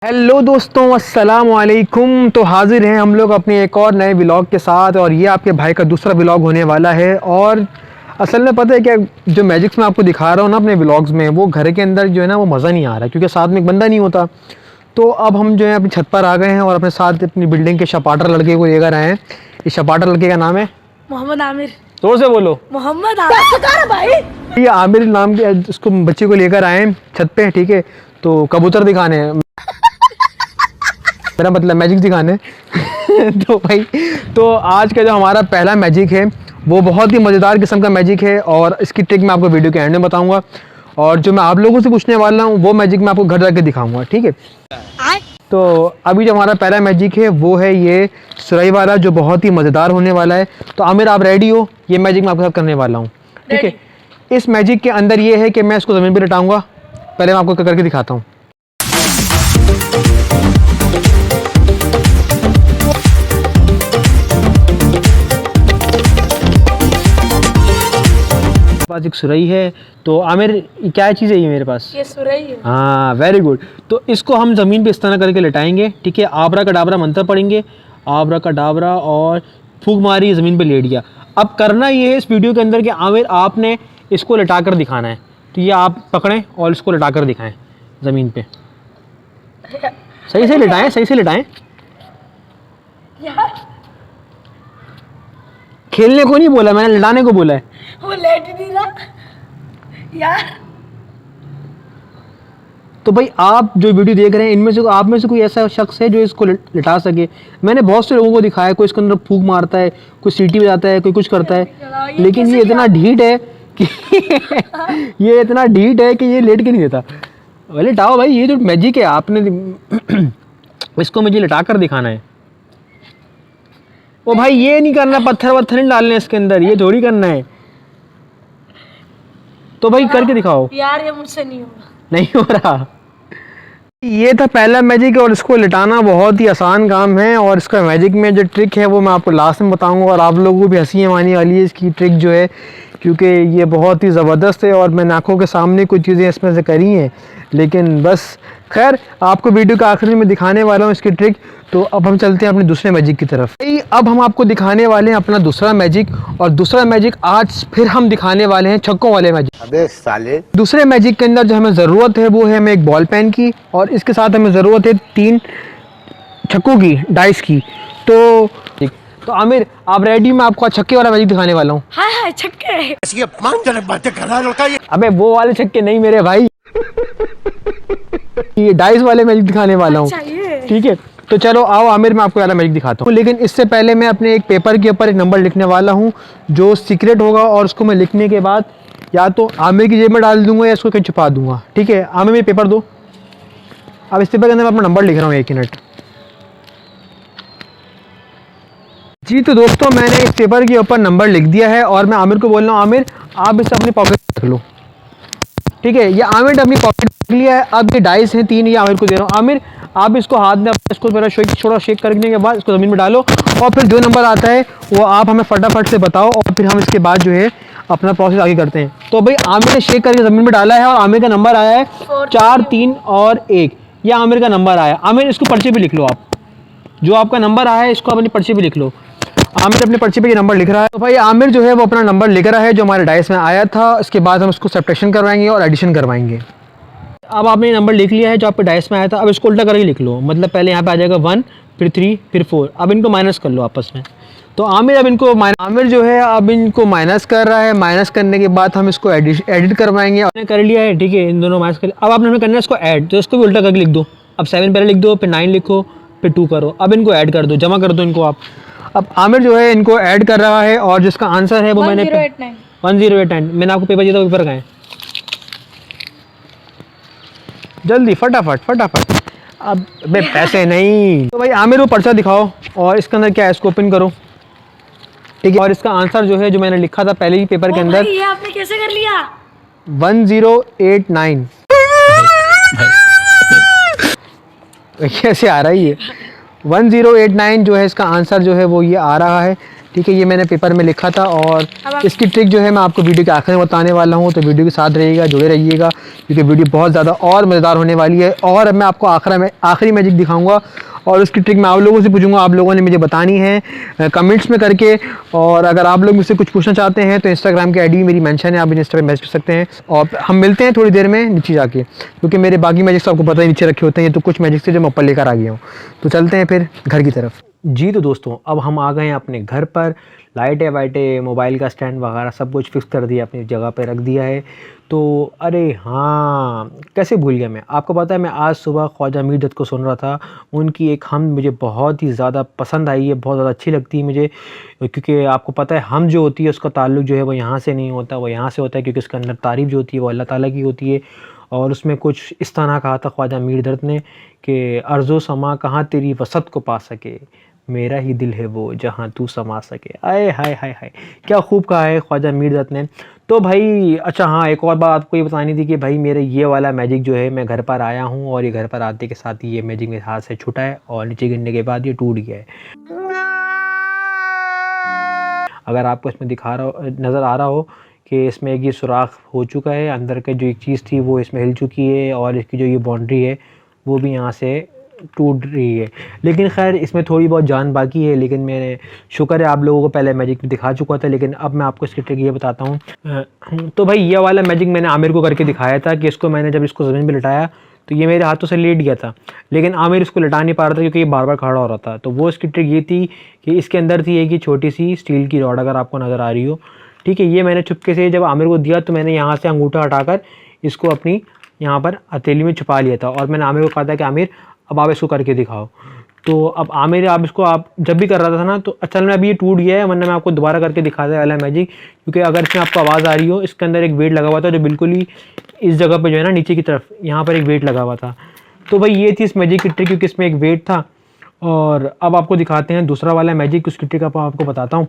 Hello दोस्तों, अस्सलाम वालेकुम। तो हाजिर हैं हम लोग अपने एक और नए व्लॉग के साथ, और ये आपके भाई का दूसरा व्लॉग होने वाला है। और असल में पता है क्या, जो मैजिक्स मैं आपको दिखा रहा हूँ ना अपने व्लॉग्स में, वो घर के अंदर जो है ना वो मज़ा नहीं आ रहा, क्योंकि साथ में एक बंदा नहीं होता। तो अब हम जो है अपनी छत पर आ गए हैं और अपने साथ अपनी बिल्डिंग के शपाटर लड़के को लेकर आए हैं। इस शपाटर लड़के का नाम है मोहम्मद आमिर। जोर से बोलो। मोहम्मद आमिर भाई। ये आमिर नाम के उसको बच्चे को लेकर आए हैं छत पे, ठीक है। तो कबूतर दिखाने हैं, मेरा मतलब मैजिक दिखाने तो भाई, तो आज का जो हमारा पहला मैजिक है वो बहुत ही मज़ेदार किस्म का मैजिक है, और इसकी ट्रिक मैं आपको वीडियो के एंड में बताऊंगा। और जो मैं आप लोगों से पूछने वाला हूँ वो मैजिक मैं आपको घर जाके दिखाऊंगा, ठीक है। तो अभी जो हमारा पहला मैजिक है वो है ये सुराई वाला, जो बहुत ही मज़ेदार होने वाला है। तो आमिर, आप रेडी हो? ये मैजिक मैं आपके साथ करने वाला हूँ, ठीक है। इस मैजिक के अंदर ये है कि मैं इसको ज़मीन पर लटाऊँगा। पहले मैं आपको करके दिखाता हूँ। पास एक सुरई है। तो आमिर, क्या चीज़ है ये मेरे पास? ये सुरई है। हाँ, वेरी गुड। तो इसको हम ज़मीन पे इस तरह करके लटाएंगे, ठीक है। आबरा का डाबरा मंत्र पढ़ेंगे, आबरा का डाबरा, और फूंक मारी, ज़मीन पे लेट गया। अब करना ये है इस वीडियो के अंदर कि आमिर आपने इसको लटा कर दिखाना है। तो ये आप पकड़ें और इसको लटा कर दिखाएँ ज़मीन पे। सही से लटाएँ, सही से लटाएँ। खेलने को नहीं बोला मैंने, लटाने को बोला है। वो लेट नहीं रहा यार। तो भाई, आप जो वीडियो देख रहे हैं इनमें से आप में से कोई ऐसा शख्स है जो इसको लिटा सके? मैंने बहुत से लोगों को दिखाया, कोई इसके अंदर फूंक मारता है, कोई सीटी बजाता है, कोई कुछ करता है, लेकिन ये इतना ढीठ है कि ये इतना ढीठ है कि ये लेट के नहीं देता। लिटाओ भाई, ये जो मैजिक है आपने इसको मुझे लिटा कर दिखाना है। ओ भाई, ये नहीं करना, पत्थर वत्थर नहीं डालने इसके अंदर, ये थोड़ी करना है। तो भाई करके दिखाओ। यार ये मुझसे नहीं होगा। नहीं हो रहा। ये था पहला मैजिक, और इसको लिटाना बहुत ही आसान काम है। और इसका मैजिक में जो ट्रिक है वो मैं आपको लास्ट में बताऊंगा, और आप लोगों को भी हंसी आने वाली है इसकी ट्रिक जो है, क्योंकि ये बहुत ही ज़बरदस्त है। और मैंने आंखों के सामने कुछ चीज़ें इसमें से करी हैं, लेकिन बस खैर आपको वीडियो का आखिर में दिखाने वाला हूँ इसकी ट्रिक। तो अब हम चलते हैं अपने दूसरे मैजिक की तरफ। अब हम आपको दिखाने वाले हैं अपना दूसरा मैजिक, और दूसरा मैजिक आज फिर हम दिखाने वाले हैं छक्कों वाले मैजिक। अबे साले। दूसरे मैजिक के अंदर जो हमें ज़रूरत है वो है हमें एक बॉल पेन की, और इसके साथ हमें ज़रूरत है 3 छक्कों की, डाइस की। तो आमिर, आप रेडी? मैं आपको छक्के वाला मैजिक दिखाने वाला हूँ। हाय हाय छक्के। ऐसी अपमानजनक बातें कर रहा है लड़का ये। अबे वो वाले छक्के नहीं मेरे भाई, ये डाइस वाले मैजिक दिखाने वाला हूँ, ठीक है। तो चलो आओ आमिर, मैं आपको वाला मैजिक दिखाता हूँ। लेकिन इससे पहले मैं अपने एक पेपर के ऊपर एक नंबर लिखने वाला हूँ जो सीक्रेट होगा, और उसको मैं लिखने के बाद या तो आमिर की जेब में डाल दूंगा या इसको कहीं छुपा दूंगा, ठीक है। आमिर, मेरे पेपर दो। अब इस पेपर के अंदर मैं अपना नंबर लिख रहा हूँ, 1 मिनट जी। तो दोस्तों, मैंने इस पेपर के ऊपर नंबर लिख दिया है, और मैं आमिर को बोल रहा हूँ, आमिर आप इसे अपनी पॉकेट रख लो, ठीक है। ये आमिर ने अपनी पॉकेट रख लिया है। अब ये डाइस हैं 3, ये आमिर को दे रहा हूँ। आमिर, आप इसको हाथ में इसको थोड़ा शेक करने के बाद इसको ज़मीन में डालो, और फिर जो नंबर आता है वो आप हमें फटाफट से बताओ, और फिर हम इसके बाद जो है अपना प्रोसेस आगे करते हैं। तो भाई, आमिर ने शेक करके ज़मीन में डाला है, और आमिर का नंबर आया है 4, 3 और 1। यह आमिर का नंबर आया। आमिर, इसको पर्चे पे लिख लो। आप जो आपका नंबर आया है इसको अपनी पर्चे पे लिख लो। आमिर अपने पर्चे पे ये नंबर लिख रहा है। तो भाई, आमिर जो है वो अपना नंबर लिख रहा है जो हमारे डाइस में आया था। इसके बाद हम उसको सब्ट्रैक्शन करवाएंगे और एडिशन करवाएंगे। अब आपने नंबर लिख लिया है जो आपके डाइस में आया था। अब इसको उल्टा करके लिख लो, मतलब पहले यहाँ पे आ जाएगा 1, फिर 3, फिर 4। अब इनको माइनस कर लो आपस में। तो आमिर अब इनको आमिर जो है अब इनको माइनस कर रहा है। माइनस करने के बाद हम इसको एडिट करवाएंगे। आपने कर लिया है, ठीक है, इन दोनों माइनस कर। अब आपने हमें करना है इसको ऐड, तो इसको भी उल्टा करके लिख दो। अब 7 पहले लिख दो, फिर 9 लिखो, फिर 2 करो। अब इनको ऐड कर दो, जमा कर दो इनको आप। अब आमिर जो है इनको ऐड कर रहा है, और जिसका आंसर है वो 1089 मैंने आपको पेपर दिया था, पेपर कहाँ है? जल्दी फटाफट। अब बे पैसे नहीं। तो भाई आमिर, वो पर्चा दिखाओ, और इसके अंदर क्या है इसको ओपन करो, ठीक है। और इसका आंसर जो है जो मैंने लिखा था पहले ही पेपर के अंदर, ये आपने कैसे कर लिया? 1089। कैसे आ रहा है ये? 1089 जो है इसका आंसर जो है वो ये आ रहा है। ठीक है, ये मैंने पेपर में लिखा था और इसकी ट्रिक जो है मैं आपको वीडियो के आखिर में बताने वाला हूँ, तो वीडियो के साथ रहिएगा, जुड़े रहिएगा, क्योंकि वीडियो बहुत ज़्यादा और मज़ेदार होने वाली है। और अब मैं आपको आखिरी मैजिक दिखाऊंगा और उसकी ट्रिक मैं आप लोगों से पूछूंगा, आप लोगों ने मुझे बतानी है कमेंट्स में करके। और अगर आप लोग मुझसे कुछ पूछना चाहते हैं तो इंस्टाग्राम की आईडी मेरी मेंशन है, आप इंस्टा पे मैसेज कर सकते हैं। और हम मिलते हैं थोड़ी देर में नीचे जाके, क्योंकि मेरे बाकी मैजिक्स आपको पता ही नीचे रखे होते हैं, ये तो कुछ मैजिक्स थे जो मैं ऊपर लेकर आ गया हूँ। तो चलते हैं फिर घर की तरफ। जी तो दोस्तों, अब हम आ गए हैं अपने घर पर। लाइटें वाइटें, मोबाइल का स्टैंड वगैरह सब कुछ फिक्स कर दिया, अपनी जगह पे रख दिया है। तो अरे हाँ, कैसे भूल गया मैं, आपको पता है मैं आज सुबह ख्वाजा मीर जद को सुन रहा था। उनकी एक हम मुझे बहुत ही ज़्यादा पसंद आई है, बहुत ज़्यादा अच्छी लगती है मुझे, क्योंकि आपको पता है हम जो होती है उसका ताल्लुक़ जो है वो यहाँ से नहीं होता, वो यहाँ से होता है, क्योंकि उसके अंदर तारीफ़ जो होती है वो अल्लाह ताला की होती है। और उसमें कुछ इस तरह कहा था ख्वाजा मीर दर्द ने कि अर्ज़ो समा कहाँ तेरी वसत को पा सके, मेरा ही दिल है वो जहाँ तू समा सके। आए हाय हाय हाय, क्या खूब कहा है ख्वाजा मीर दत्त ने। तो भाई अच्छा हाँ, एक और बात आपको ये बतानी थी कि भाई मेरे ये वाला मैजिक जो है, मैं घर पर आया हूँ और ये घर पर आते के साथ ही ये मैजिक मेरे हाथ से छूटा है और नीचे गिरने के बाद ये टूट गया है। अगर आपको इसमें नज़र आ रहा हो कि इसमें एक ये सुराख हो चुका है, अंदर का जो एक चीज़ थी वो इसमें हिल चुकी है और इसकी जो ये बाउंड्री है वो भी यहाँ से टूट रही है। लेकिन खैर इसमें थोड़ी बहुत जान बाकी है, लेकिन मैंने शुक्र है आप लोगों को पहले मैजिक दिखा चुका था, लेकिन अब मैं आपको इसकी ट्रिक ये बताता हूँ। तो भाई ये वाला मैजिक मैंने आमिर को करके दिखाया था कि इसको मैंने जब इसको ज़मीन पर लिटाया तो ये मेरे हाथों से लेट गया था, लेकिन आमिर इसको लिटा नहीं पा रहा था क्योंकि ये बार बार खड़ा हो रहा था। तो वो इसकी ट्रिक ये थी कि इसके अंदर थी एक छोटी सी स्टील की रॉड, अगर आपको नज़र आ रही हो, ठीक है। ये मैंने चुपके से जब आमिर को दिया तो मैंने यहाँ से अंगूठा हटाकर इसको अपनी यहाँ पर हथेली में छुपा लिया था और मैंने आमिर को कहा था कि आमिर अब आप इसको करके दिखाओ। तो अब आमिर आप इसको आप जब भी कर रहा था ना, तो असल में अभी ये टूट गया है, वरना मैं आपको दोबारा करके दिखाता वाला मैजिक, क्योंकि अगर इसमें आपको आवाज़ आ रही हो, इसके अंदर एक वेट लगा हुआ था जो बिल्कुल ही इस जगह पे जो है ना नीचे की तरफ यहाँ पर एक वेट लगा हुआ था। तो भाई ये थी इस मैजिक की ट्रिक, क्योंकि इसमें एक वेट था। और अब आपको दिखाते हैं दूसरा वाला मैजिक, उसकी ट्रिक आपको बताता हूँ।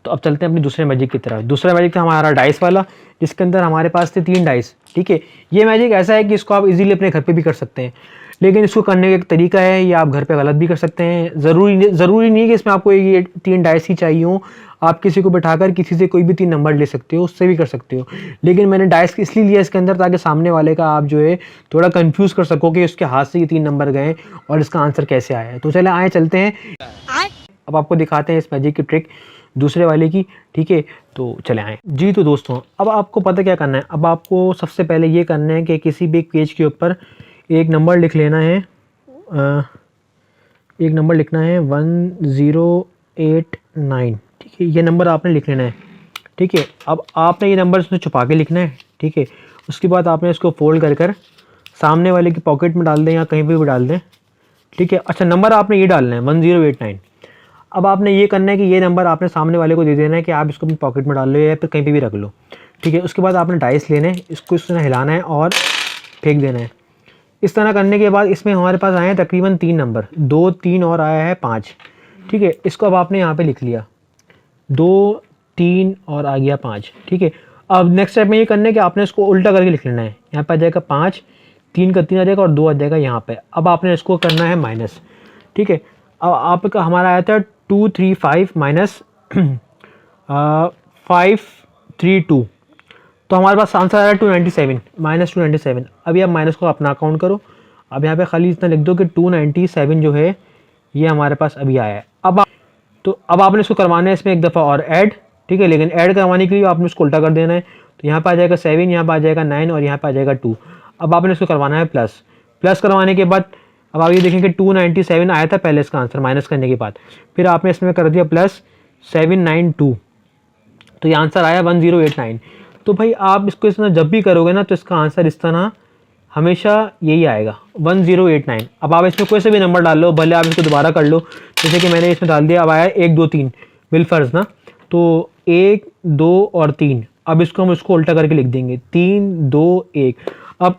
तो अब चलते हैं अपनी दूसरे मैजिक की तरफ। दूसरा मैजिक था हमारा डाइस वाला, जिसके अंदर हमारे पास थे 3 डाइस, ठीक है। ये मैजिक ऐसा है कि इसको आप इजीली अपने घर पे भी कर सकते हैं, लेकिन इसको करने का एक तरीका है, ये आप घर पे गलत भी कर सकते हैं। ज़रूरी नहीं है कि इसमें आपको ये 3 डाइस ही चाहिए हो, आप किसी को बैठाकर किसी से कोई भी 3 नंबर ले सकते हो, उससे भी कर सकते हो। लेकिन मैंने डाइस इसलिए लिया इसके अंदर ताकि सामने वाले का आप जो है थोड़ा कंफ्यूज कर सको कि उसके हाथ से ये 3 नंबर गए और इसका आंसर कैसे आया है। तो चले आए चलते हैं, अब आपको दिखाते हैं इस मैजिक की ट्रिक दूसरे वाले की, ठीक है। तो चले आए जी। तो दोस्तों अब आपको पता क्या करना है, अब आपको सबसे पहले ये करना है कि किसी भी एक पेज के ऊपर एक नंबर लिख लेना है, एक नंबर लिखना है 1089, ठीक है। ये नंबर आपने लिख लेना है, ठीक है। अब आपने ये नंबर उसमें छुपा के लिखना है, ठीक है। उसके बाद आपने इसको फोल्ड कर सामने वाले की पॉकेट में डाल दें या कहीं पर भी डाल दें, ठीक है। अच्छा, नंबर आपने ये डालना है 1089। अब आपने ये करना है कि ये नंबर आपने सामने वाले को दे देना है कि आप इसको अपनी पॉकेट में डाल लो या फिर कहीं पे भी रख लो, ठीक है। उसके बाद आपने डाइस लेने हैं, इसको इस तरह हिलाना है और फेंक देना है। इस तरह करने के बाद इसमें हमारे पास आए हैं तकरीबन 3 नंबर, 2 3 और आया है 5, ठीक है। इसको अब आपने यहाँ पर लिख लिया 2 3 और आ गया 5, ठीक है। अब नेक्स्ट स्टेप में ये करना है कि आपने इसको उल्टा करके लिख लेना है, यहाँ पर आ जाएगा 5, 3 का 3 आ जाएगा और 2 आ जाएगा यहाँ पे। अब आपने इसको करना है माइनस, ठीक है। अब आपका हमारा आया था 235 माइनस 532, तो हमारे पास आंसर आया 297 माइनस 297। अभी आप माइनस को अपना काउंट करो, अब यहाँ पे खाली इतना लिख दो कि 297 जो है ये हमारे पास अभी आया है। अब आपने इसको करवाना है इसमें एक दफ़ा और ऐड, ठीक है। लेकिन ऐड करवाने के लिए आपने इसको उल्टा कर देना है, तो यहाँ पर आ जाएगा 7, यहाँ पर आ जाएगा 9 और यहाँ पर आ जाएगा 2। अब आपने इसको करवाना है प्लस करवाने के बाद अब आप ये देखेंगे 297 आया था पहले इसका आंसर माइनस करने के बाद, फिर आपने इसमें कर दिया प्लस 792, तो ये आंसर आया 1089। तो भाई आप इसको इस तरह जब भी करोगे ना तो इसका आंसर इस तरह हमेशा यही आएगा 1089। अब आप इसमें कोई से भी नंबर डाल लो, भले आप इसको दोबारा कर लो, जैसे कि मैंने इसमें डाल दिया, अब आया 1 2 3 बिलफर्ज ना, तो 1 2 और 3। अब इसको हम इसको उल्टा करके लिख देंगे 3 2 1। अब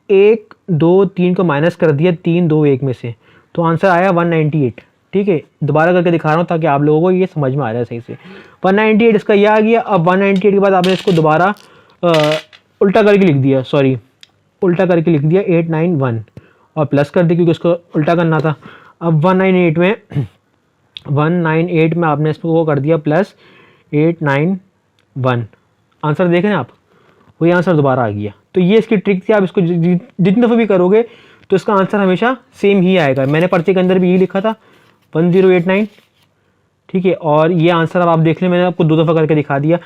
1 2 3 को माइनस कर दिया 3 2 1 में से, तो आंसर आया 198, ठीक है। दोबारा करके दिखा रहा हूँ ताकि आप लोगों को ये समझ में आ रहा है सही से। 198 इसका ये आ गया। अब 198 के बाद आपने इसको दोबारा उल्टा करके लिख दिया, उल्टा करके लिख दिया 891 और प्लस कर दिया क्योंकि उसको उल्टा करना था। अब 198 में 198 में आपने इसको वो कर दिया प्लस 891, आंसर देखें आप, वही आंसर दोबारा आ गया। तो ये इसकी ट्रिक थी, आप इसको जितनी दफ़ा भी करोगे तो इसका आंसर हमेशा सेम ही आएगा। मैंने पर्चे के अंदर भी यही लिखा था 1089, ठीक है, और ये आंसर अब आप देख लें, मैंने आपको 2 दफ़ा करके दिखा दिया।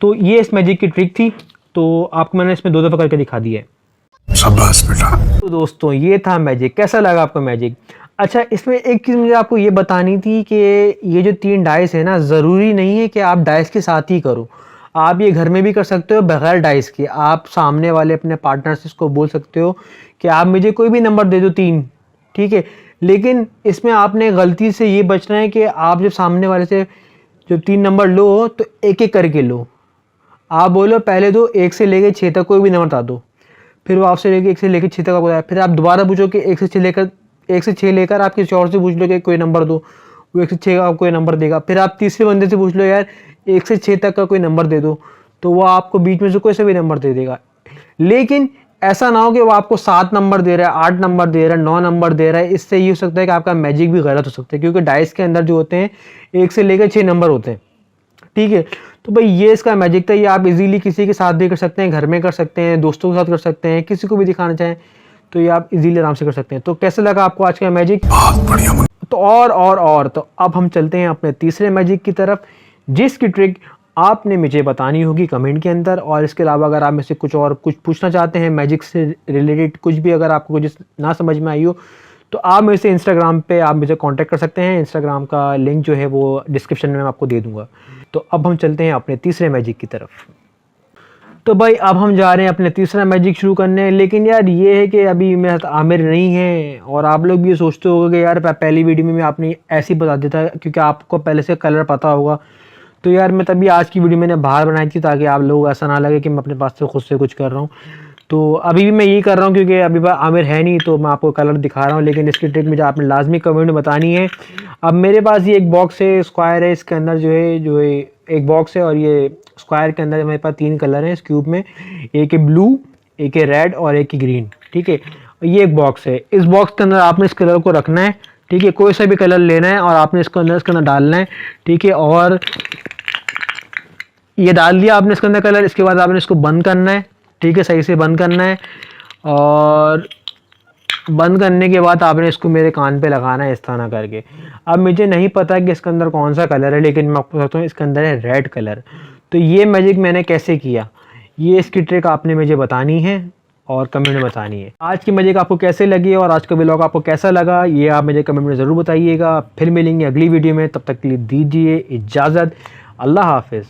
तो ये इस मैजिक की ट्रिक थी, तो आपको मैंने इसमें 2 दफ़ा करके दिखा दिया है। शाबाश बेटा। तो दोस्तों ये था मैजिक, कैसा लगा आपको मैजिक? अच्छा, इसमें एक चीज़ मुझे आपको ये बतानी थी कि ये जो 3 डाइस है ना, ज़रूरी नहीं है कि आप डाइस के साथ ही करो, आप ये घर में भी कर सकते हो बगैर डाइस के। आप सामने वाले अपने पार्टनर से इसको बोल सकते हो कि आप मुझे कोई भी नंबर दे दो 3, ठीक है, लेकिन इसमें आपने गलती से ये बचना है कि आप जब सामने वाले से जब 3 नंबर लो तो एक एक करके लो। आप बोलो पहले दो 1 से लेकर 6 तक कोई भी नंबर बता दो, फिर वो आपसे लेके 1 से लेकर 6 तक आपको बताया, फिर आप दोबारा पूछो कि 1 से 6 लेकर आप किसी और से पूछ लो कि कोई नंबर दो, वो 1 से 6 का आपको कोई नंबर देगा। फिर आप तीसरे बंदे से पूछ लो यार 1 से 6 तक का कोई नंबर दे दो, तो वो आपको बीच में से कोई सा भी नंबर दे देगा। लेकिन ऐसा ना हो कि वो आपको 7 नंबर दे रहा है, 8 नंबर दे रहा है, 9 नंबर दे रहा है। इससे ये हो सकता है कि आपका मैजिक भी गलत हो सकता है, क्योंकि डाइस के अंदर जो होते हैं 1 से लेकर 6 नंबर होते हैं, ठीक है। तो भाई ये इसका मैजिक था, ये आप इजीली किसी के साथ भी कर सकते हैं, घर में कर सकते हैं, दोस्तों के साथ कर सकते हैं, किसी को भी दिखाना चाहें तो ये आप इजीली आराम से कर सकते हैं। तो कैसा लगा आपको आज का मैजिक? बहुत बढ़िया। तो और तो अब हम चलते हैं अपने तीसरे मैजिक की तरफ, जिसकी ट्रिक आपने मुझे बतानी होगी कमेंट के अंदर। और इसके अलावा अगर आप मुझसे कुछ पूछना चाहते हैं मैजिक से रिलेटेड, कुछ भी अगर आपको कुछ ना समझ में आई हो, तो आप मेरे से इंस्टाग्राम पे आप मुझे कांटेक्ट कर सकते हैं। इंस्टाग्राम का लिंक जो है वो डिस्क्रिप्शन में मैं आपको दे दूँगा। तो अब हम चलते हैं अपने तीसरे मैजिक की तरफ। तो भाई अब हम जा रहे हैं अपने तीसरा मैजिक शुरू करने। लेकिन यार ये है कि अभी मेरे साथ आमिर नहीं है, और आप लोग भी ये सोचते होगे कि यार पहली वीडियो में आपने ऐसे ही बता देता क्योंकि आपको पहले से कलर पता होगा। तो यार मैं तभी आज की वीडियो मैंने बाहर बनाई थी ताकि आप लोग ऐसा ना लगे कि मैं अपने पास से खुद से कुछ कर रहा हूँ। तो अभी भी मैं यही कर रहा हूँ क्योंकि अभी आमिर है नहीं, तो मैं आपको कलर दिखा रहा हूँ। लेकिन इसकी ट्रिक मुझे आपने लाजमी कमेंट में बतानी है। अब मेरे पास ये एक बॉक्स है, स्क्वायर है, इसके अंदर जो है एक बॉक्स है, और ये स्क्वायर के अंदर मेरे पास 3 कलर हैं इस क्यूब में, एक है ब्लू, एक है रेड और एक है ग्रीन, ठीक है। ये एक बॉक्स है, इस बॉक्स के अंदर आपने इस कलर को रखना है, ठीक है, कोई सा भी कलर लेना है और आपने इसके अंदर डालना है, ठीक है। और ये डाल दिया आपने इसके अंदर कलर, इसके बाद आपने इसको बंद करना है, ठीक है, सही से बंद करना है। और बंद करने के बाद आपने इसको मेरे कान पे लगाना है इस तरह करके। अब मुझे नहीं पता कि इसके अंदर कौन सा कलर है, लेकिन मैं आपको बताता हूँ इसके अंदर है रेड कलर। तो ये मैजिक मैंने कैसे किया, ये इसकी ट्रिक आपने मुझे बतानी है और कमेंट में बतानी है। आज की मैजिक आपको कैसे लगी और आज का व्लॉग आपको कैसा लगा, ये आप मुझे कमेंट में ज़रूर बताइएगा। फिर मिलेंगे अगली वीडियो में, तब तक के लिए दीजिए इजाज़त। अल्लाह हाफिज़।